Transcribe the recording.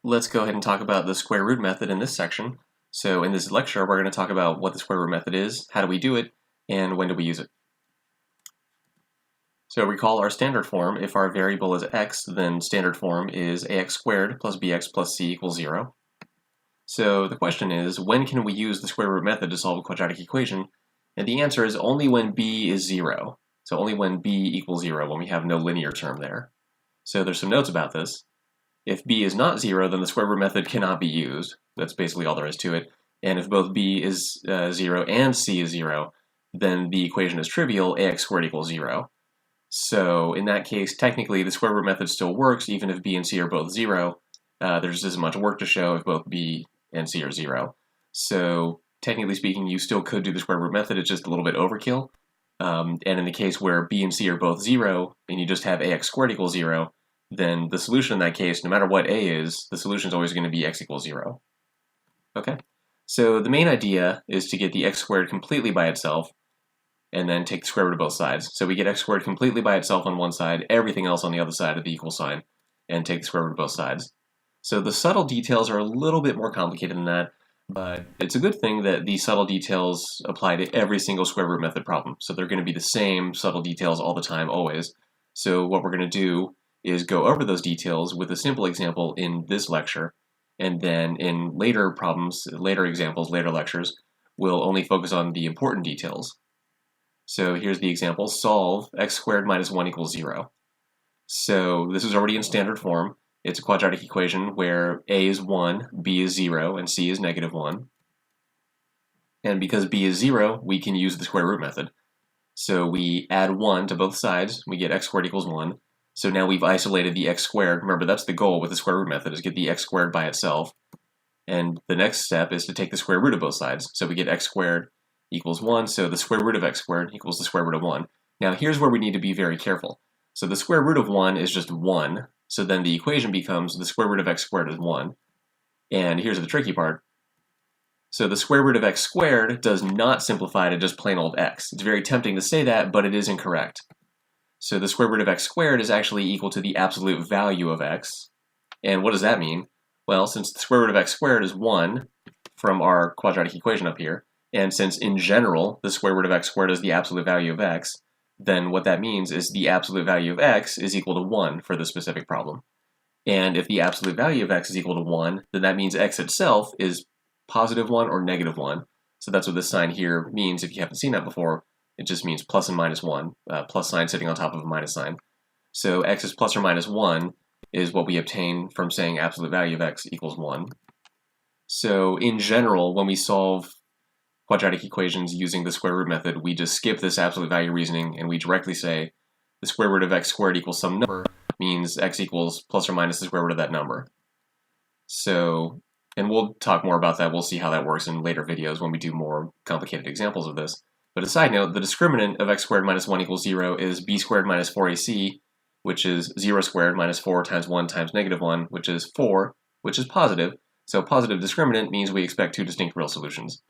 Let's go ahead and talk about the square root method in this section. So in this lecture, we're going to talk about what the square root method is, how do we do it, and when do we use it. So recall our standard form. If our variable is x, then standard form is ax squared plus bx plus c equals 0. So the question is, when can we use the square root method to solve a quadratic equation? And the answer is only when b is 0. So only when b equals 0, when we have no linear term there. So there's some notes about this. If b is not 0, then the square root method cannot be used. That's basically all there is to it. And if both b is 0 and c is 0, then the equation is trivial, ax squared equals 0. So in that case, technically, the square root method still works, even if b and c are both 0. There's as much work to show if both b and c are 0. So technically speaking, you still could do the square root method, it's just a little bit overkill. And in the case where b and c are both 0, and you just have ax squared equals 0, then the solution in that case, no matter what a is, the solution is always going to be x equals 0. Okay? So the main idea is to get the x squared completely by itself, and then take the square root of both sides. So we get x squared completely by itself on one side, everything else on the other side of the equal sign, and take the square root of both sides. So the subtle details are a little bit more complicated than that, but it's a good thing that these subtle details apply to every single square root method problem. So they're going to be the same subtle details all the time, always. So what we're going to do is go over those details with a simple example in this lecture, and then in later problems, later examples, later lectures, we'll only focus on the important details. So here's the example: solve x squared minus 1 equals 0. So this is already in standard form. It's a quadratic equation where a is 1, b is 0, and c is negative 1. And because b is 0, we can use the square root method. So we add 1 to both sides, we get x squared equals 1. So now we've isolated the x squared. Remember, that's the goal with the square root method, is get the x squared by itself. And the next step is to take the square root of both sides. So we get x squared equals 1, so the square root of x squared equals the square root of 1. Now here's where we need to be very careful. So the square root of 1 is just 1, so then the equation becomes the square root of x squared is 1. And here's the tricky part. So the square root of x squared does not simplify to just plain old x. It's very tempting to say that, but it is incorrect. So the square root of x squared is actually equal to the absolute value of x. And what does that mean? Well, since the square root of x squared is 1 from our quadratic equation up here, and since in general the square root of x squared is the absolute value of x, then what that means is the absolute value of x is equal to 1 for the specific problem. And if the absolute value of x is equal to 1, then that means x itself is positive 1 or negative 1. So that's what this sign here means if you haven't seen that before. It just means plus and minus 1, plus sign sitting on top of a minus sign. So x is plus or minus 1 is what we obtain from saying absolute value of x equals 1. So in general, when we solve quadratic equations using the square root method, we just skip this absolute value reasoning and we directly say the square root of x squared equals some number, means x equals plus or minus the square root of that number. So, and we'll talk more about that. We'll see how that works in later videos when we do more complicated examples of this. But a side note, the discriminant of x squared minus 1 equals 0 is b squared minus 4ac, which is 0 squared minus 4 times 1 times negative 1, which is 4, which is positive. So positive discriminant means we expect two distinct real solutions.